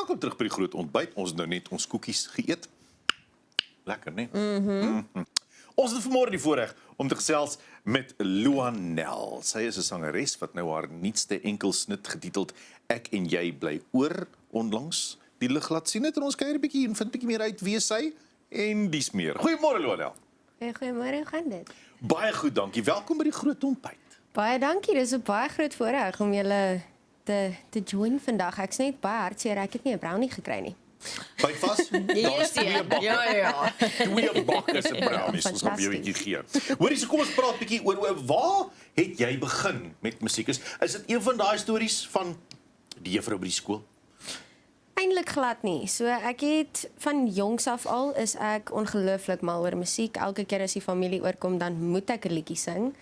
Welkom terug by die groot ontbyt. Ons het nou net ons koekies geëet. Lekker, né? Ons het vanmôre die voorreg om te gesels met Luanel. Sy is 'n sangeres wat nou haar nuutste enkelsnit getiteld Ek en jy bly oor onlangs die lig laat sien het en ons kuier 'n bietjie en vind bietjie meer uit wie is sy en dis meer. Goeiemôre Luanel. Goeiemôre, hoe gaan dit? Baie goed, dankie. Welkom by die groot ontbyt. Baie dankie, dis 'n baie groot voorreg om julle te join vandag. Ek's net baie hartseer, ek het nie 'n brownie gekry nie. Byt vas? Daar's twee bakke. Ja. Twee bakke se brownies. Ons gaan vir jou 'n bietjie gee. Hoorie, so kom ons praat 'n bietjie oor waar het jy begin met musiek? Is dit een van daai stories van die juffrou by die skool? Eintlik glad nie. So ek het van jongs af al is ek ongelooflik mal oor musiek. Elke keer as die familie oorkom, dan moet ek 'n liedjie sing.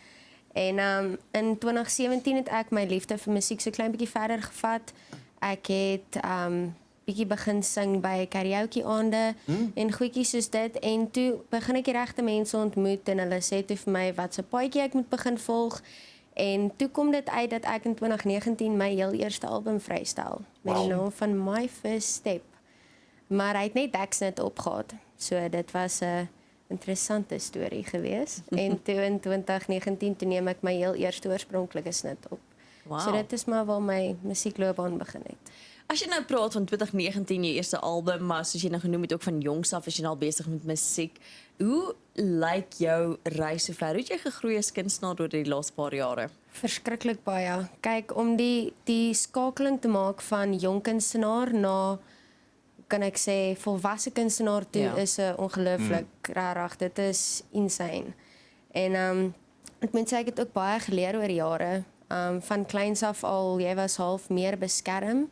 En in 2017 het ek my liefde vir musiek so klein bietjie verder gevat. Ek het bietjie begin sing by karaoke aande en goedjies soos dit en toe begin ek die regte mense ontmoet en hulle sê toe vir my wat se paadjie ek moet begin volg. En toe kom dit uit dat ek in 2019 my heel eerste album vrystel met die naam van My First Step. Maar hy het net Daxnet opgehad. So dit was 'n interessante storie gewees. En toe in 2019 toe neem ek my heel eerste oorspronklike snit op. Wow. So dit is maar waar my musiekloopbaan begin het. As jy nou praat van 2019, jou eerste album, maar soos jy nou genoem het ook van jongs af is jy nou al besig met musiek. Hoe lyk jou reis sover? Hoe het jy gegroei as kunstenaar deur die laaste paar jare? Verskriklik baie. Kyk, om die skakeling te maak van jong kunstenaar na kan ek sê volwasse kunstenaar toe is 'n ongelooflik rarig. Dit is insane. En ek moet sê ek het ook baie geleer oor jare. Van kleins af al, jy was half meer beskerm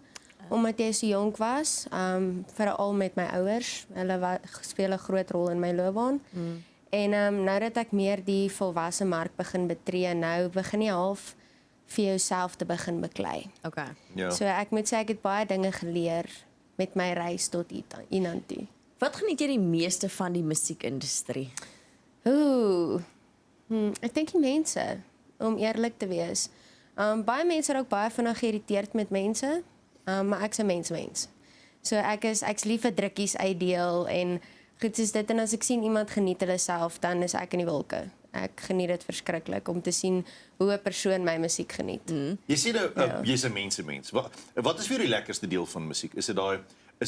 omdat jy so jonk was. Veral met my ouers. Hulle speel 'n groot rol in my loopbaan. En nou dat ek meer die volwasse mark begin betree, nou begin jy half vir jouself te begin beklei. Okay. Ja. So ek moet sê ek het baie dinge geleer met my reis tot hierheen toe. Wat geniet jy die meeste van die musiekindustrie? Ek dink die mense, om eerlik te wees. Baie mense raak baie vinnig geïrriteerd met mense, maar ek's 'n mens. So ek's lief vir drukkies uitdeel en goed soos dit en as ek sien iemand geniet hulle self, dan is ek in die wolke. Ek geniet dit verskriklik om te sien hoe 'n persoon my musiek geniet. Jy sê nou, jy's 'n mens. Wat is vir jou die lekkerste deel van musiek? Is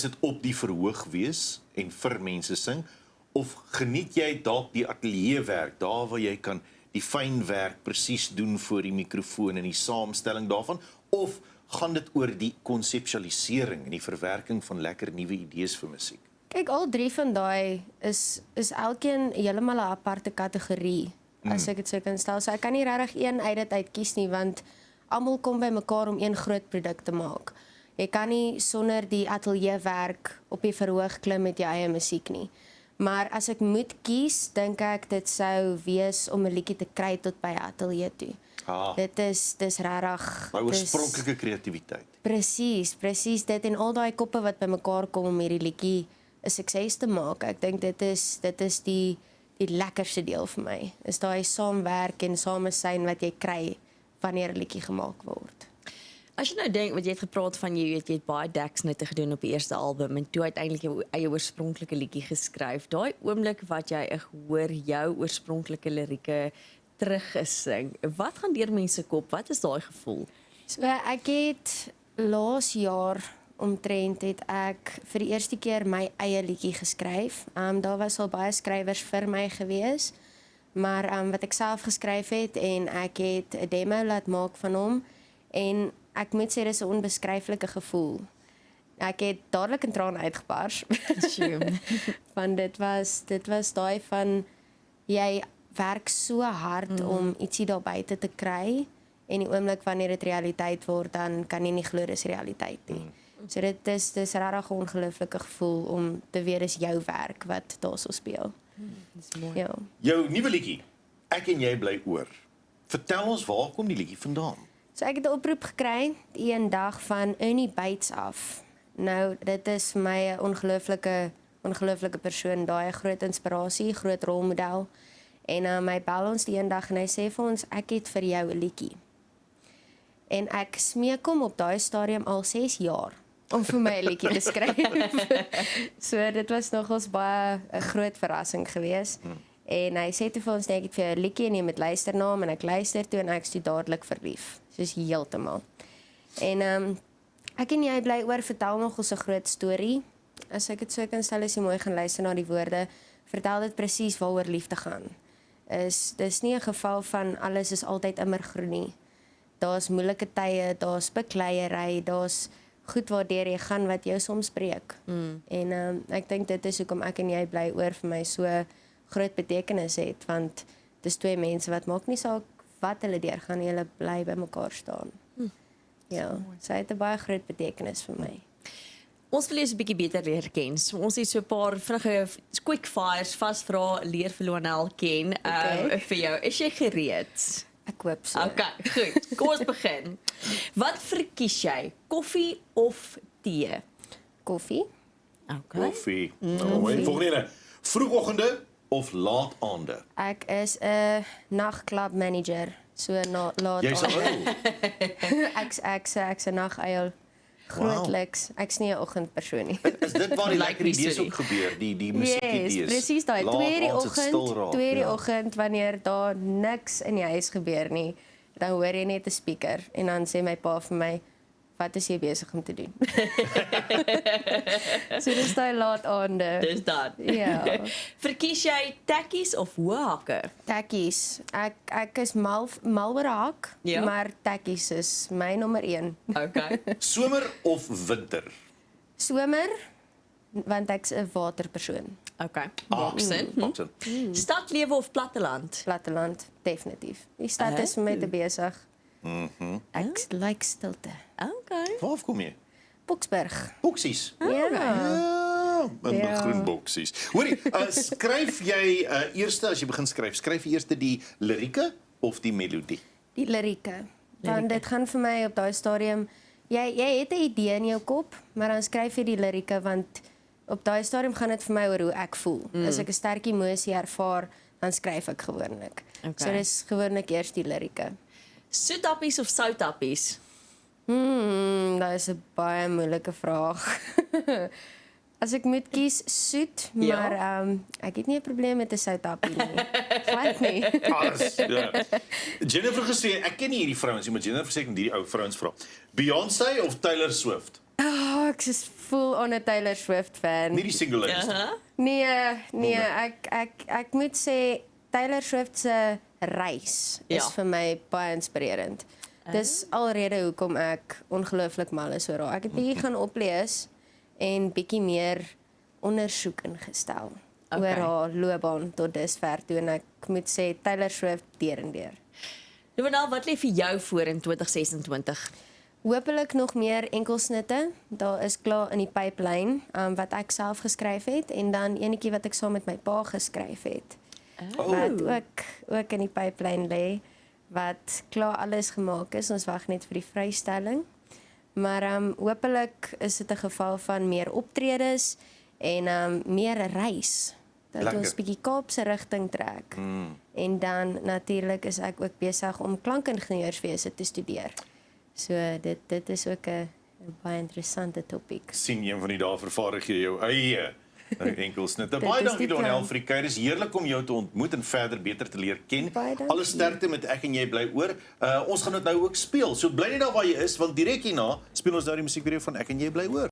dit op die verhoog wees en vir mense sing of geniet jy dalk die ateljeewerk, daar waar jy kan die fyn werk presies doen voor die mikrofoon en die saamstelling daarvan of gaan dit oor die konseptualisering en die verwerking van lekker nuwe idees vir musiek? Kyk, al drie van daai is elkeen heeltemal 'n aparte kategorie, as ek dit so kan stel. So ek kan nie regtig een uit dit uitkies nie, want almal kom by mekaar om een groot produk te maak. Jy kan nie sonder die ateljeewerk op die verhoog klim met jou eie musiek nie. Maar as ek moet kies, dink ek dit sou wees om 'n liedjie te kry tot by 'n ateljee toe. Dis regtig Daai oorspronklike kreatiwiteit. Presies dit en al daai koppe wat by mekaar kom om hierdie liedjie 'n sukses te maak. Ek dink dit is die lekkerste deel vir my. Is daai saamwerk en samesyn wat jy kry wanneer 'n liedjie gemaak word. As jy nou dink, wat jy het gepraat van jy het baie Daxnette gedoen op die eerste album en toe uiteindelik jou eie oorspronklike liedjie geskryf. Daai oomblik wat jy hoor jou oorspronklike lirieke teruggesing. Wat gaan deur mense kop? Wat is daai gevoel? So ek het laas jaar omtrent het ek vir die eerste keer my eie liedjie geskryf. Daar was al baie skrywers vir my gewees, maar wat ek self geskryf het en ek het 'n demo laat maak van hom en ek moet sê dis 'n onbeskryflike gevoel. Ek het dadelik 'n traan uitgebars. Want dit was daai van jy werk so hard om ietsie daar buite te kry en die oomblik wanneer dit realiteit word, dan kan jy nie glo dis realiteit nie. So dit is regtig 'n ongelooflike gevoel om te weet dis jou werk wat daar so speel. Dis mooi. Ja. Jou nuwe liedjie, Ek en jy bly oor. Vertel ons, waar kom die liedjie vandaan? So ek het 'n oproep gekry een dag van Ernie Bates af. Nou, dit is vir my 'n ongelooflike persoon, daai groot inspirasie, groot rolmodel. En my bel ons die een dag en hy sê vir ons, ek het vir jou 'n liedjie. En ek smeek hom op daai stadium al 6 jaar om vir my 'n liedjie te skryf. So dit was nogals baie 'n groot verrassing geweest. En hy sê toe vir ons, nee, ek het vir jou 'n liedjie en jy moet luister na hom en ek luister toe en ek is toe dadelik verlief. Soos heeltemal. En ek en jy bly oor vertel nogals 'n groot storie. As ek dit so kan stel, as jy mooi gaan luister na die woorde, vertel dit presies waaroor liefde gaan. Dis nie 'n geval van alles is altyd immergroen nie. Daar's moeilike tye, daar's bekleierery, daar's goed waardeur jy gaan wat jou soms breek. En ek dink dit is hoekom ek en jy bly oor vir my so groot betekenis het, want dis twee mense wat maak nie saak wat hulle deurgaan nie, hulle bly by mekaar staan. Ja, so het 'n baie groot betekenis vir my. Ons wil eers 'n bietjie beter leer ken. So ons het so 'n paar vinnige quick fires vasvra leer vir Lonel ken vir jou. Is jy gereed? Ek hoop so. Okay, goed. Kom ons begin. Wat verkies jy? Koffie of tee? Koffie? Okay. Koffie. Nou, volgende. Vroegoggende of laataande? Ek is 'n nagklub manager, so laat Jy's aan. ou. Ek's 'n naguil. Grootliks. Ek's nie 'n oggendpersoon nie. Is dit waar die Like lekker die idees storie. ook gebeur, die musiek idees? Presies daai. 2 die Laat aand sit stil raak, 2 die ja. oggend wanneer daar niks in die huis gebeur nie, dan hoor jy net 'n speaker en dan sê my pa vir my, "Wat is jy besig om te doen?" So dis daai laat aande. Dis dat. Ja. Verkies jy tekkies of hoë hakke? Tekkies. Ek is mal oor 'n hak, Ja. maar tekkies is my nommer 1. Okay. Somer of winter? Somer, want ek's 'n waterpersoon. Okay. Boxen. Maak sin. Stadlewe of platteland? Platteland, definitief. Die stad is vir my te besig. Ek like stilte. Okay. Waar kom jy? Boksburg. Boksies. Ja. Ja, in Ja. groen boksies. Hoorie, skryf jy eerste as jy begin skryf jy eerste die lirieke of die melodie? Die lirieke. Want dit gaan vir my op daai stadium, jy het 'n idee in jou kop, maar dan skryf jy die lirieke want op daai stadium gaan dit vir my oor hoe ek voel. As ek 'n sterk emosie ervaar, dan skryf ek gewoonlik. Okay. So dis gewoonlik eers die lirieke. Soetappies of soutappies? Dat is 'n baie moeilike vraag. As ek moet kies, soet, Ja. maar ek het nie 'n probleem met 'n soutappie nie. Glad nie. Alles. Ja. Jennifer gesê, ek ken nie hierdie vrouens nie, maar Jennifer sê ek moet hierdie ou vrouens vra. Beyoncé of Taylor Swift? Ek is full on 'n Taylor Swift fan. Nie die single list. Nee, ek moet sê Taylor Swift se reis is Ja. vir my baie inspirerend. Dis alrede hoekom ek ongelooflik mal is oor haar. Ek het bietjie gaan oplees en bietjie meer ondersoek ingestel oor haar loopbaan tot dusver toe en ek moet sê Taylor Swift deur en deur. Lonel, wat lê vir jou voor in 2026? Hoopelik nog meer enkelsnitte. Daar is klaar in die pipeline wat ek self geskryf het en dan enetjie wat ek saam met my pa geskryf het. Wat ook in die pipeline lê wat klaar alles gemaak is. Ons wag net vir die vrystelling. Maar hoopelik is dit 'n geval van meer optredes en meer reis. Dat Lekker. ons bietjie Kaapse rigting trek. En dan natuurlik is ek ook besig om klankingenieurswese te studeer. So dit is ook 'n baie interessante topik. Sien een van die dae vervaardig jy jou eie enkelsnitte. Dit Baie is dankie die plan. Donel vir die kuier. Dis heerlik om jou te ontmoet en verder beter te leer ken. Baie dankie. Alle sterkte met Ek en Jy bly oor. Ons gaan dit nou ook speel. So bly net daar waar jy is want direk hierna speel ons nou die musiekvideo van Ek en Jy bly oor.